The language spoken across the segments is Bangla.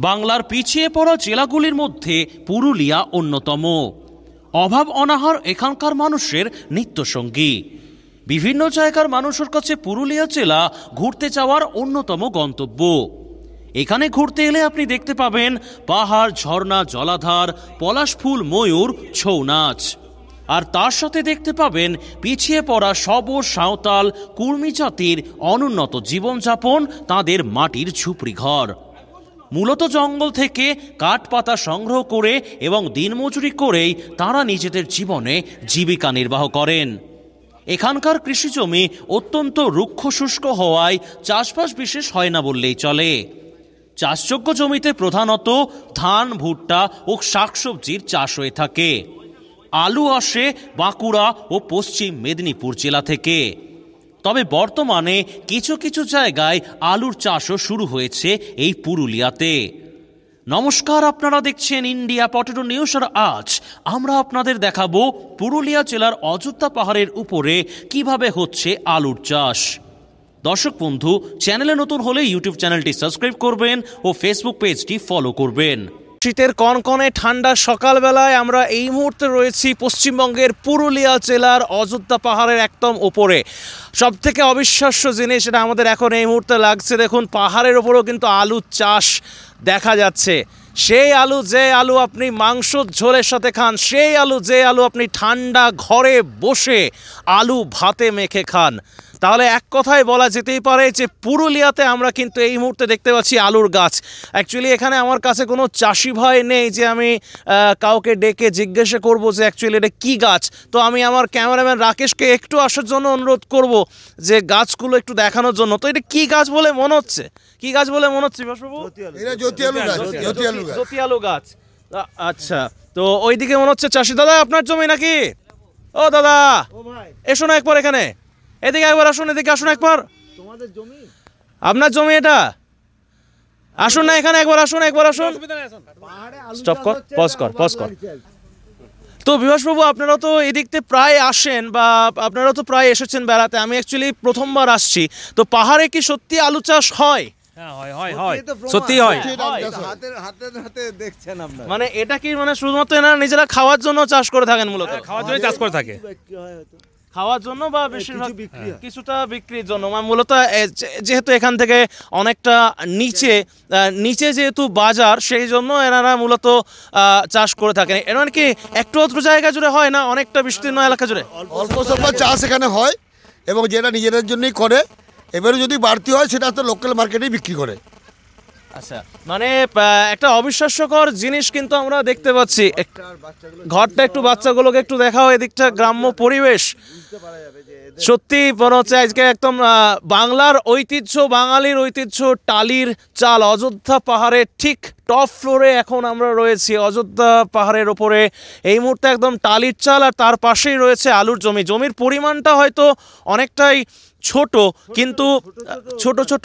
বাংলার পিছিয়ে পড়া জেলাগুলির মধ্যে পুরুলিয়া অন্যতম। অভাব অনাহার এখানকার মানুষের নিত্যসঙ্গী। বিভিন্ন জায়গার মানুষের কাছে পুরুলিয়া জেলা ঘুরতে যাওয়ার অন্যতম গন্তব্য। এখানে ঘুরতে এলে আপনি দেখতে পাবেন পাহাড়, ঝর্ণা, জলাধার, পলাশ ফুল, ময়ূর, ছৌ নাচ। আর তার সাথে দেখতে পাবেন পিছিয়ে পড়া সবর, সাঁওতাল, কুর্মী জাতির অনুন্নত জীবনযাপন, তাদের মাটির ঝুপড়ি ঘর। মূলত জঙ্গল থেকে কাঠ পাতা সংগ্রহ করে এবং দিনমজুরি করেই তারা নিজেদের জীবনে জীবিকা নির্বাহ করেন। এখানকার কৃষিজমি অত্যন্ত রুক্ষ শুষ্ক হওয়ায় চাষবাস বিশেষ হয় না বললেই চলে। চাষযোগ্য জমিতে প্রধানত ধান, ভুট্টা ও শাকসবজির চাষ হয়ে থাকে। আলু আসে বাঁকুড়া ও পশ্চিম মেদিনীপুর জেলা থেকে। তবে বর্তমানে কিছু কিছু জায়গায় আলুর চাষও শুরু হয়েছে এই পুরুলিয়াতে। নমস্কার, আপনারা দেখছেন ইন্ডিয়া পটেটো নিউজ। আর আজ আমরা আপনাদের দেখাবো পুরুলিয়া জেলার অযোধ্যা পাহাড়ের উপরে কিভাবে হচ্ছে আলুর চাষ। দর্শক বন্ধু, চ্যানেলে নতুন হলে ইউটিউব চ্যানেলটি সাবস্ক্রাইব করবেন ও ফেসবুক পেজটি ফলো করবেন। শীতের কনকনে ঠান্ডা সকালবেলায় আমরা এই মুহূর্তে রয়েছি পশ্চিমবঙ্গের পুরুলিয়া জেলার অযোধ্যা পাহাড়ের একদম ওপরে। সব থেকে অবিশ্বাস্য জিনিস এটা আমাদের এখন এই মুহূর্তে লাগছে, দেখুন পাহাড়ের ওপরেও কিন্তু আলুর চাষ দেখা যাচ্ছে। সেই আলু, যে আলু আপনি মাংস ঝোলের সাথে খান, সেই আলু যে আলু আপনি ঠান্ডা ঘরে বসে আলু ভাতে মেখে খান। তাহলে এক কথায় বলা যেতেই পারে যে পুরুলিয়াতে আমরা কিন্তু এই মুহূর্তে দেখতে পাচ্ছি আলুর গাছ। অ্যাকচুয়ালি এখানে আমার কাছে কোনো চাষি ভাই নেই যে আমি কাউকে ডেকে জিজ্ঞাসা করব যে অ্যাকচুয়ালি এটা কী গাছ। তো আমি আমার ক্যামেরাম্যান রাকেশকে একটু আসার জন্য অনুরোধ করব যে গাছগুলো একটু দেখানোর জন্য। তো এটা কী গাছ বলে মনে হচ্ছে? কী গাছ বলে মনে হচ্ছে বিভাসবাবু? জ্যোতি আলু গাছ। আচ্ছা, তো ওইদিকে মনে হচ্ছে চাষি। দাদা, আপনার জমি নাকি? ও দাদা, এসো না একবার এখানে, এদিকে একবার আসুন, এদিকে আসুন একবার। তোমাদের জমি? আপনার জমি এটা? আসুন না এখানে একবার, আসুন একবার আসুন। স্টপ কর, পজ কর। তো বিভাসবাবু, আপনারা তো এদিকতে প্রায় আসেন বা আপনারা তো প্রায় এসেছেন বেড়াতে। আমি অ্যাকচুয়ালি প্রথমবার আসছি। তো পাহাড়ে কি সত্যি আলু চাষ হয়? সত্যি হয়। মানে এটা কি মানে শুধুমাত্র এনারা নিজেরা খাওয়ার জন্য চাষ করে থাকেন? মূলত খাওয়ার জন্য চাষ করে থাকে, খাওয়ার জন্য বা বেশিরভাগ কিছুটা বিক্রির জন্য। মূলত যেহেতু এখান থেকে অনেকটা নিচে যেহেতু বাজার, সেই জন্য এনারা মূলত চাষ করে থাকেন। এর মানে কি একটু অল্প জায়গা জুড়ে হয় না, অনেকটা বিস্তীর্ণ এলাকা জুড়ে অল্প স্বল্প চাষ এখানে হয় এবং যেটা নিজেদের জন্যই করে। এবারে যদি বাড়তি হয় সেটা তো লোকাল মার্কেটেই বিক্রি করে। আচ্ছা, মানে একটা অবিশ্বাস্যকর জিনিস কিন্তু আমরা দেখতে পাচ্ছি। ঘরটা একটু বাচ্চাগুলোকে একটু দেখাও, এদিকটা গ্রাম্য পরিবেশ। সত্যি মনে হচ্ছে আজকে একদম বাংলার ঐতিহ্য, বাঙালির ঐতিহ্য টালির চাল। অযোধ্যা পাহাড়ের ঠিক টপ ফ্লোরে এখন আমরা রয়েছি। অযোধ্যা পাহাড়ের ওপরে এই মুহূর্তে একদম টালির চাল, আর তার পাশেই রয়েছে আলুর জমি। জমির পরিমাণটা হয়তো অনেকটাই ছোট, কিন্তু ছোট ছোট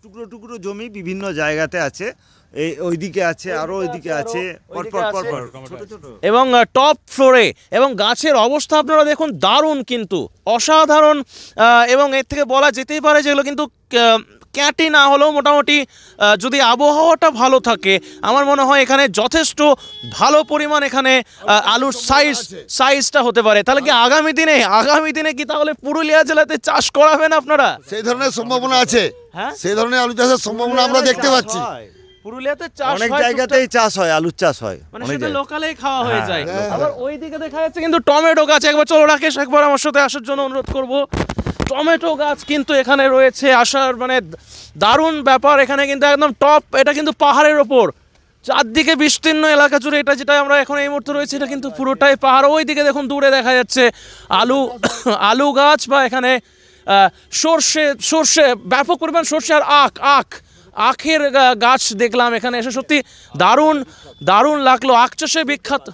টুকরো টুকরো জমি বিভিন্ন জায়গাতে আছে। এই ওইদিকে আছে, আরো ওইদিকে আছে, এবং টপ ফ্লোরে। এবং গাছের অবস্থা আপনারা দেখুন, দারুণ, কিন্তু অসাধারণ। এবং এর থেকে বলা যেতেই পারে যেগুলো কিন্তু ক্যাটি না হলেও মোটামুটি যদি আবহাওয়াটা ভালো থাকে, আমার মনে হয় এখানে যথেষ্ট ভালো পরিমাণ এখানে আলুর সাইজটা হতে পারে। তাহলে কি আগামী দিনে কি তাহলে পুরুলিয়া জেলাতে চাষ করাবেন আপনারা? সেই ধরনের সম্ভাবনা আছে। হ্যাঁ, সেই ধরনের আলু চাষের সম্ভাবনা আমরা দেখতে পাচ্ছি। পুরুলিয়াতে চাষ অনেক জায়গাতেই চাষ হয়, আলুর চাষ হয়, মানে সেটা লোকালেই খাওয়া হয়ে যায়। আবার ওইদিকে দেখা যাচ্ছে কিন্তু টমেটো গাছ। একবার চলো রাকেশ, একবার আমার সাথে আসার জন্য অনুরোধ করব। টমেটো গাছ কিন্তু এখানে রয়েছে, আসার মানে দারুণ ব্যাপার। এখানে কিন্তু একদম টপ, এটা কিন্তু পাহাড়ের ওপর, চারদিকে বিস্তীর্ণ এলাকা জুড়ে। এটা যেটা আমরা এখন এই মুহূর্তে রয়েছে, এটা কিন্তু পুরোটাই পাহাড়। ওইদিকে দেখুন দূরে দেখা যাচ্ছে আলু গাছ, বা এখানে সর্ষে, ব্যাপক পরিমাণ সর্ষে আর আখের গাছ দেখলাম এখানে এসে। সত্যি দারুণ লাগলো। আখ চাষে বিখ্যাত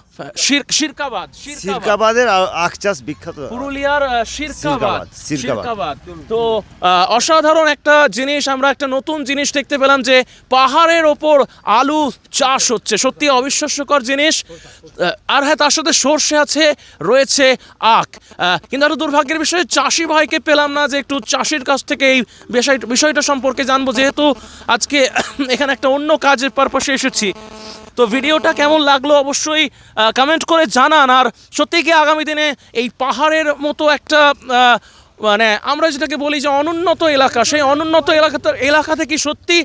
সিরকাবাদের আখ চাষ বিখ্যাত, পুরুলিয়ার সিরকাবাদ। তো অসাধারণ একটা জিনিস, আমরা একটা নতুন জিনিস দেখতে পেলাম যে পাহাড়ের ওপর আলু চাষ হচ্ছে। সত্যি অবিশ্বাস্যকর জিনিস। আর হ্যাঁ, তার সাথে সর্ষে আছে, রয়েছে আখ। কিন্তু আরো দুর্ভাগ্যের বিষয়ে চাষি ভাইকে পেলাম না যে একটু চাষির কাছ থেকে এই বিষয়টা সম্পর্কে জানবো। যেহেতু আজকে এখানে একটা অন্য কাজের পারপাসে এসেছি। তো ভিডিওটা কেমন লাগলো অবশ্যই কমেন্ট করে জানান। আর সত্যি কি আগামী দিনে এই পাহাড়ের মতো একটা মানে আমরা যেটাকে বলি যে অনুন্নত এলাকা, সেই অনুন্নত এলাকাতে কি সত্যি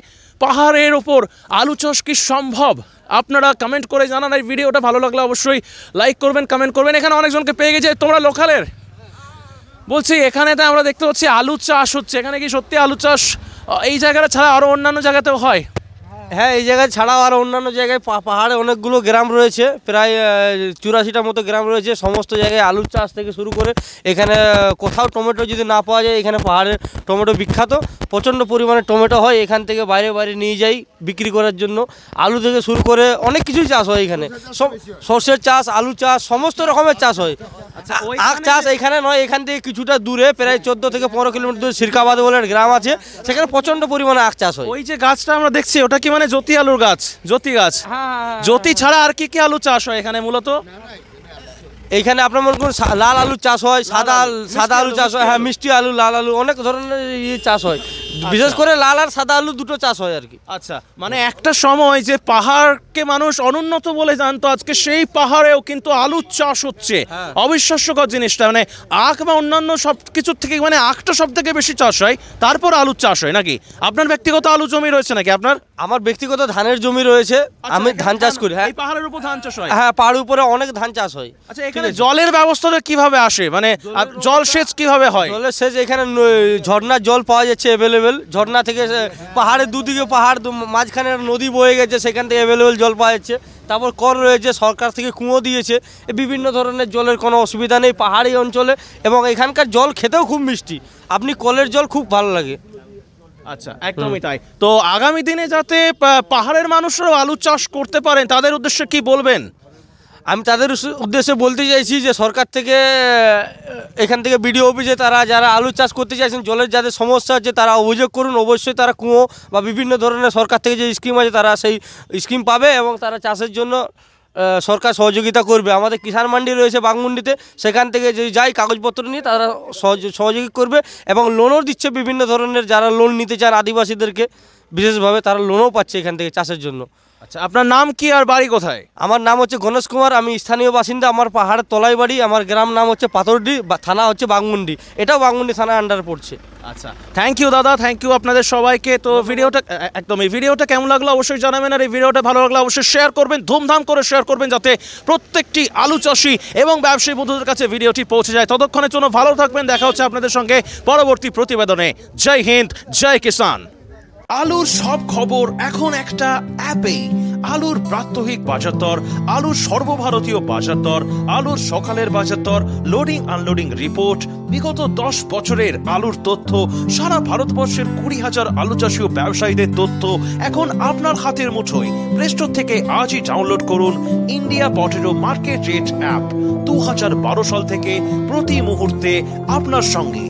পাহাড়ের ওপর আলু চাষ কি সম্ভব? আপনারা কমেন্ট করে জানান। এই ভিডিওটা ভালো লাগলে অবশ্যই লাইক করবেন, কমেন্ট করবেন। এখানে অনেকজনকে পেয়ে গেছে। তোমরা লোকালের? বলছি এখানে তো আমরা দেখতে পাচ্ছি আলু চাষ হচ্ছে, এখানে কি সত্যি আলু চাষ এই জায়গাটা ছাড়া আরও অন্যান্য জায়গাতেও হয়? হ্যাঁ, এই জায়গায় ছাড়াও আর অন্যান্য জায়গায় পাহাড়ে অনেকগুলো গ্রাম রয়েছে, প্রায় 84টার মতো গ্রাম রয়েছে। সমস্ত জায়গায় আলুর চাষ থেকে শুরু করে এখানে কোথাও টমেটো যদি না পাওয়া যায়, এখানে পাহাড়ের টমেটো বিখ্যাত, প্রচণ্ড পরিমাণে টমেটো হয়। এখান থেকে বাইরে বাইরে নিয়ে যাই বিক্রি করার জন্য। আলু থেকে শুরু করে অনেক কিছুই চাষ হয় এখানে, সর্ষের চাষ, আলু চাষ, সমস্ত রকমের চাষ হয়। আখ চাষ এখানে নয়, এখান থেকে কিছুটা দূরে প্রায় 14 থেকে 15 কিলোমিটার দূরে সিরকাবাদ বলে গ্রাম আছে, সেখানে প্রচণ্ড পরিমাণে আখ চাষ হয়। ওই যে গাছটা আমরা দেখছি ওটা কি মানে জ্যোতি আলুর গাছ? জ্যোতি গাছ? জ্যোতি ছাড়া আর কি কি আলু চাষ হয় এখানে মূলত? এইখানে আপনার মনে করুন লাল আলু চাষ হয়, সাদা আলু চাষ হয়, হ্যাঁ মিষ্টি আলু, লাল আলু, অনেক ধরনের চাষ হয়। বিশেষ করে লাল আর সাদা আলু দুটো চাষ হয় আর কি। আচ্ছা, মানে একটা সময় যে পাহাড়কে মানুষ অনুন্নত বলে জানতো, আজকে সেই পাহাড়েও কিন্তু আলু চাষ হচ্ছে। অবিশ্বাস্যকর জিনিসটা, মানে আখ বা অন্যান্য সব কিছুর থেকে মানে আখটা সব থেকে বেশি চাষ হয়, তারপর আলুর চাষ হয় নাকি? আপনার ব্যক্তিগত আলু জমি রয়েছে নাকি আপনার? আমার ব্যক্তিগত ধানের জমি রয়েছে, আমি ধান চাষ করি। হ্যাঁ, এই পাহাড়ের উপর ধান চাষ হয়? হ্যাঁ, পাহাড়ের উপরে অনেক ধান চাষ হয়। আচ্ছা, এখানে জলের ব্যবস্থাটা কিভাবে আসে, মানে জল সেচ কিভাবে হয়? জলের সেচ এখানে ঝর্ণার জল পাওয়া যাচ্ছে অ্যাভেলেবেল। ঝর্ণা থেকে পাহাড়ের দুদিকে পাহাড়, মাঝখানে নদী বয়ে গেছে, সেখান থেকে অ্যাভেলেবেল জল পাওয়া যাচ্ছে। তারপর কল রয়েছে, সরকার থেকে কুঁয়ো দিয়েছে। বিভিন্ন ধরনের জলের কোনো অসুবিধা নেই পাহাড়ি অঞ্চলে, এবং এখানকার জল খেতেও খুব মিষ্টি। আপনি কলের জল খুব ভালো লাগে। আচ্ছা, একদমই তাই। তো আগামী দিনে যাতে পাহাড়ের মানুষরাও আলু চাষ করতে পারেন, তাদের উদ্দেশ্যে কি বলবেন? আমি তাদের উদ্দেশ্যে বলতে চাইছি যে সরকার থেকে, এখান থেকে বিডিও অফিসে তারা যারা আলু চাষ করতে চাইছেন, জলের যাদের সমস্যা আছে তারা অভিযোগ করুন। অবশ্যই তারা কুঁয়ো বা বিভিন্ন ধরনের সরকার থেকে যে স্কিম আছে তারা সেই স্কিম পাবে, এবং তারা চাষের জন্য সরকার সহযোগিতা করবে। আমাদের কিষাণ মান্ডি রয়েছে বাঘমুন্ডিতে, সেখান থেকে যদি যাই কাগজপত্র নিয়ে তারা সহযোগী করবে, এবং লোনও দিচ্ছে বিভিন্ন ধরনের। যারা লোন নিতে চান আদিবাসীদেরকে বিশেষভাবে, তারা লোনও পাচ্ছে এখান থেকে চাষের জন্য। আচ্ছা, আপনার নাম কি আর বাড়ি কোথায়? আমার নাম হচ্ছে গণেশ কুমার, আমি স্থানীয় বাসিন্দা। আমার পাহাড়ের তলায় বাড়ি, আমার গ্রাম নাম হচ্ছে পাথরডি, থানা হচ্ছে বাঘমুন্ডি, এটাও বাঘমুন্ডি থানার আন্ডারে পড়ছে। আচ্ছা, থ্যাংক ইউ দাদা, থ্যাংক ইউ আপনাদের সবাইকে। তো ভিডিওটা একদম, এই ভিডিওটা কেমন লাগলো অবশ্যই জানাবেন। আর এই ভিডিওটা ভালো লাগলে অবশ্যই শেয়ার করবেন, ধুমধাম করে শেয়ার করবেন, যাতে প্রত্যেকটি আলু চাষি এবং ব্যবসায়ী বন্ধুদের কাছে ভিডিওটি পৌঁছে যায়। ততক্ষণের জন্য ভালো থাকবেন, দেখা হচ্ছে আপনাদের সঙ্গে পরবর্তী প্রতিবেদনে। জয় হিন্দ, জয় কিষান। আলুর সব খবর এখন একটা অ্যাপেই। আলুর প্রাত্যহিক বাজার দর, আলুর সর্বভারতীয় বাজার দর, আলুর সকালের বাজার দর, লোডিং আনলোডিং রিপোর্ট, বিগত 10 বছরের আলুর তথ্য, সারা ভারতবর্ষের 20,000 আলু চাষী ও ব্যবসায়ীদের তথ্য এখন আপনার হাতের মুঠোয়। প্লে স্টোর থেকে আজই ডাউনলোড করুন India potato market rate app. 2012 সাল থেকে প্রতি মুহূর্তে আপনার সঙ্গে।